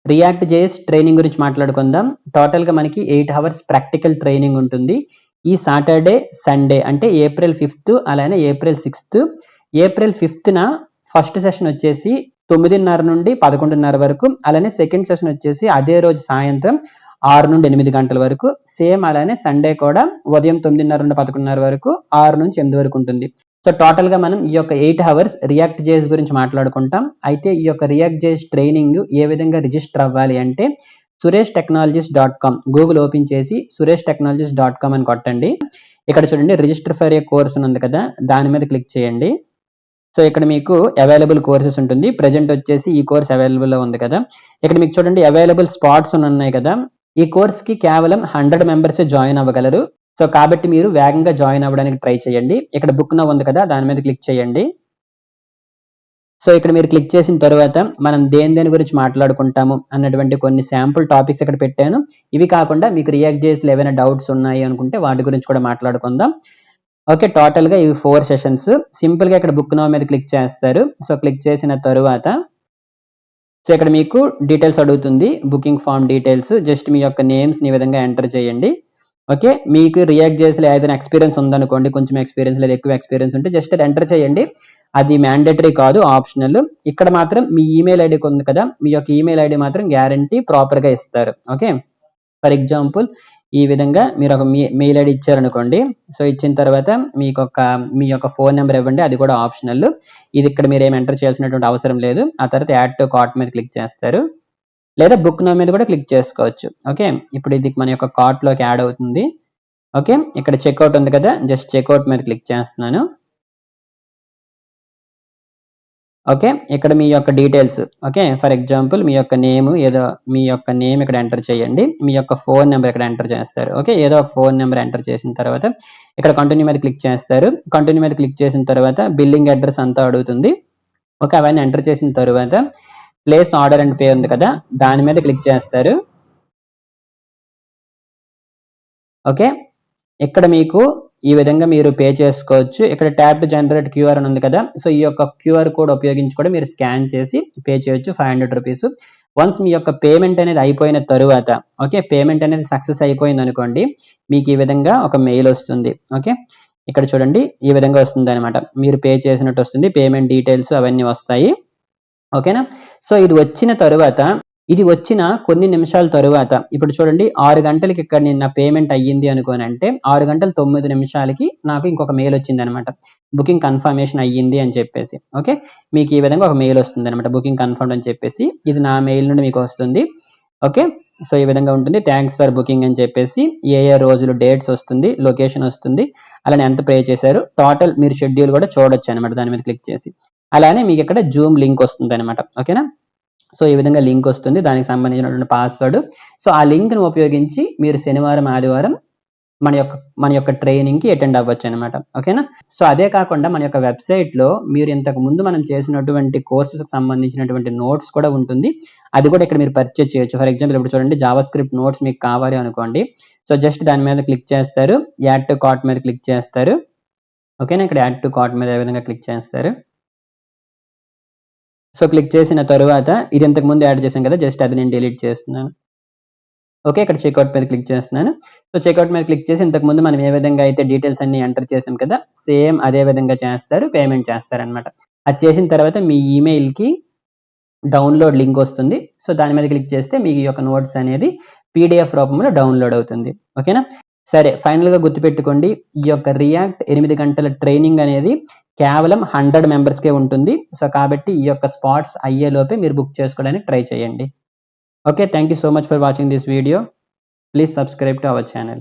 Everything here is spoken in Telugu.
రియాక్ట్ జేఎస్ ట్రైనింగ్ గురించి మాట్లాడుకుందాం. టోటల్‌గా మనకి 8 అవర్స్ ప్రాక్టికల్ ట్రైనింగ్ ఉంటుంది. ఈ సాటర్‌డే, సండే అంటే ఏప్రిల్ 5 అలానే ఏప్రిల్ 6. ఏప్రిల్ 5న ఫస్ట్ సెషన్ వచ్చేసి 9:30 నుండి 11:30 వరకు. అలానే సెకండ్ సెషన్ వచ్చేసి అదే రోజు సాయంత్రం 6 నుండి 8 గంటల వరకు. సేమ్ అలానే సండే కూడా ఉదయం 9:30 నుండి 11:30 వరకు, 6 నుంచి 8 వరకు ఉంటుంది. సో టోటల్‌గా మనం ఈ యొక్క 8 అవర్స్ రియాక్ట్ జేఎస్ గురించి మాట్లాడుకుంటాం. అయితే ఈ యొక్క రియాక్ట్ జేఎస్ ట్రైనింగ్ ఏ విధంగా రిజిస్టర్ అవ్వాలి అంటే surestechnologies.com గూగుల్ ఓపెన్ చేసి surestechnologies.com అని కొట్టండి. ఇక్కడ చూడండి రిజిస్టర్ ఫర్ ఏ కోర్స్ ఉంది కదా, దాని మీద క్లిక్ చేయండి. సో ఇక్కడ మీకు అవైలబుల్ కోర్సెస్ ఉంటుంది. ప్రెజెంట్ వచ్చేసి ఈ కోర్స్ అవైలబుల్లో ఉంది కదా. ఇక్కడ మీకు చూడండి అవైలబుల్ స్పాట్స్ ఉన్నాయి కదా. ఈ కోర్స్‌కి కేవలం 100 మెంబర్సే జాయిన్ అవ్వగలరు. సో కాబట్టి మీరు వేగంగా జాయిన్ అవ్వడానికి ట్రై చేయండి. ఇక్కడ బుక్ నౌ ఉంది కదా, దాని మీద క్లిక్ చేయండి. సో ఇక్కడ మీరు క్లిక్ చేసిన తర్వాత మనం దేని గురించి మాట్లాడుకుంటాము అన్నటువంటి కొన్ని శాంపుల్ టాపిక్స్ ఇక్కడ పెట్టాను. ఇవి కాకుండా మీకు రియాక్ట్ జేఎస్‌లో ఏవైనా డౌట్స్ ఉన్నాయి అనుకుంటే వాటి గురించి కూడా మాట్లాడుకుందాం. ఓకే, టోటల్‌గా ఇవి 4 సెషన్స్. సింపుల్‌గా ఇక్కడ బుక్ నౌ మీద క్లిక్ చేస్తారు. సో క్లిక్ చేసిన తరువాత సో ఇక్కడ మీకు డీటెయిల్స్ అడుగుతుంది. Booking form details. జస్ట్ మీ యొక్క నేమ్స్‌ని ఈ విధంగా ఎంటర్ చేయండి. ఓకే, మీకు రియాక్ట్ జేఎస్‌లో ఏదైనా ఎక్స్‌పీరియన్స్ ఉందనుకోండి, కొంచెం ఎక్స్‌పీరియన్స్ లేదా ఎక్కువ ఎక్స్‌పీరియన్స్ ఉంటే జస్ట్ అది ఎంటర్ చేయండి. అది మ్యాండేటరీ కాదు, ఆప్షనల్. ఇక్కడ మాత్రం మీ ఈమెయిల్ ఐడి ఉంది కదా, మీ యొక్క ఈమెయిల్ ఐడి మాత్రం గ్యారంటీ ప్రాపర్‌గా ఇస్తారు. ఓకే, ఫర్ ఎగ్జాంపుల్ ఈ విధంగా మీరు ఒక మెయిల్ ఐడి ఇచ్చారనుకోండి. సో ఇచ్చిన తర్వాత మీ యొక్క ఫోన్ నెంబర్ ఇవ్వండి, అది కూడా ఆప్షనల్. ఇది ఇక్కడ మీరు ఏమి ఎంటర్ చేయాల్సినటువంటి అవసరం లేదు. ఆ తర్వాత యాడ్ టు కార్ట్ మీద క్లిక్ చేస్తారు, లేదా బుక్ నౌ మీద కూడా క్లిక్ చేసుకోవచ్చు. ఓకే, ఇప్పుడు ఇది మన యొక్క కార్ట్‌లోకి యాడ్ అవుతుంది. ఓకే, ఇక్కడ చెక్అవుట్ ఉంది కదా, జస్ట్ చెక్అవుట్ మీద క్లిక్ చేస్తున్నాను. ఓకే, ఇక్కడ మీ యొక్క డీటెయిల్స్. ఓకే, ఫర్ ఎగ్జాంపుల్ మీ యొక్క నేమ్ ఇక్కడ ఎంటర్ చేయండి. మీ యొక్క ఫోన్ నెంబర్ ఇక్కడ ఎంటర్ చేస్తారు. ఓకే, ఏదో ఒక ఫోన్ నెంబర్ ఎంటర్ చేసిన తర్వాత ఇక్కడ కంటిన్యూ మీద క్లిక్ చేస్తారు. కంటిన్యూ మీద క్లిక్ చేసిన తర్వాత బిల్లింగ్ అడ్రస్ అంతా అడుగుతుంది. ఓకే, అవన్నీ ఎంటర్ చేసిన తర్వాత ప్లేస్ ఆర్డర్ అండ్ పే ఉంది కదా, దాని మీద క్లిక్ చేస్తారు. ఓకే, ఇక్కడ మీకు ఈ విధంగా మీరు పే చేసుకోవచ్చు. ఇక్కడ ట్యాప్ టు జనరేట్ క్యూఆర్ అని ఉంది కదా, సో ఈ యొక్క క్యూఆర్ కోడ్ ఉపయోగించి కూడా మీరు స్కాన్ చేసి పే చేయొచ్చు 500 రూపీస్. వన్స్ మీ యొక్క పేమెంట్ అనేది అయిపోయిన తరువాత, ఓకే, పేమెంట్ అనేది సక్సెస్ అయిపోయింది అనుకోండి, మీకు ఈ విధంగా ఒక మెయిల్ వస్తుంది. ఓకే, ఇక్కడ చూడండి ఈ విధంగా వస్తుంది అనమాట. మీరు పే చేసినట్టు వస్తుంది, పేమెంట్ డీటెయిల్స్ అవన్నీ వస్తాయి. ఓకేనా. సో ఇది వచ్చిన కొన్ని నిమిషాల తరువాత ఇప్పుడు చూడండి 6 గంటలకి ఇక్కడ నిన్న పేమెంట్ అయ్యింది అనుకోనంటే 6 గంటల 9 నిమిషాలకి నాకు ఇంకొక మెయిల్ వచ్చింది అనమాట, బుకింగ్ కన్ఫర్మేషన్ అయ్యింది అని చెప్పేసి. ఓకే, మీకు ఈ విధంగా ఒక మెయిల్ వస్తుంది అనమాట, బుకింగ్ కన్ఫర్మ్డ్ అని చెప్పేసి. ఇది నా మెయిల్ నుండి మీకు వస్తుంది. ఓకే, సో ఈ విధంగా ఉంటుంది. థ్యాంక్స్ ఫర్ బుకింగ్ అని చెప్పేసి ఏ రోజులు డేట్స్ వస్తుంది, లొకేషన్ వస్తుంది, అలానే ఎంత పే చేశారు, టోటల్ మీరు షెడ్యూల్ కూడా చూడొచ్చు అనమాట దాని మీద క్లిక్ చేసి. అలానే మీకు ఇక్కడ జూమ్ లింక్ వస్తుంది అనమాట. ఓకేనా. సో ఈ విధంగా లింక్ వస్తుంది, దానికి సంబంధించినటువంటి పాస్వర్డ్. సో ఆ లింక్ను ఉపయోగించి మీరు శనివారం ఆదివారం మన యొక్క ట్రైనింగ్కి అటెండ్ అవ్వచ్చు అనమాట. ఓకేనా. సో అదే కాకుండా మన యొక్క వెబ్సైట్లో మీరు ఇంతకు ముందు మనం చేసినటువంటి కోర్సెస్కి సంబంధించినటువంటి నోట్స్ కూడా ఉంటుంది, అది కూడా ఇక్కడ మీరు పర్చేజ్ చేయొచ్చు. ఫర్ ఎగ్జాంపుల్ ఇప్పుడు చూడండి జావా స్క్రిప్ట్ నోట్స్ మీకు కావాలి అనుకోండి, సో జస్ట్ దాని మీద క్లిక్ చేస్తారు, యాడ్ టు కార్ట్ మీద క్లిక్ చేస్తారు. ఓకేనా, ఇక్కడ యాడ్ టు కార్ట్ మీద ఏ విధంగా క్లిక్ చేస్తారు. సో క్లిక్ చేసిన తరువాత ఇది ఇంతకు ముందు యాడ్ చేశాం కదా, జస్ట్ అది నేను డిలీట్ చేస్తున్నాను. ఓకే, ఇక్కడ చెక్అవుట్ మీద క్లిక్ చేస్తున్నాను. సో చెక్అవుట్ మీద క్లిక్ చేసి ఇంతకు ముందు మనం ఏ విధంగా అయితే డీటెయిల్స్ అన్ని ఎంటర్ చేసాం కదా, సేమ్ అదే విధంగా చేస్తారు, పేమెంట్ చేస్తారనమాట. అది చేసిన తర్వాత మీ ఈమెయిల్కి డౌన్లోడ్ లింక్ వస్తుంది. సో దాని మీద క్లిక్ చేస్తే మీ యొక్క నోట్స్ అనేది పీడిఎఫ్ రూపంలో డౌన్లోడ్ అవుతుంది. ఓకేనా. సరే, ఫైనల్గా గుర్తుపెట్టుకోండి, ఈ యొక్క రియాక్ట్ 8 గంటల ట్రైనింగ్ అనేది కేవలం 100 మెంబర్స్కే ఉంటుంది. సో కాబట్టి ఈ యొక్క స్పాట్స్ అయ్యేలోపే మీరు బుక్ చేసుకోవడానికి ట్రై చేయండి. Okay, thank you so much for watching this video. Please subscribe to our channel.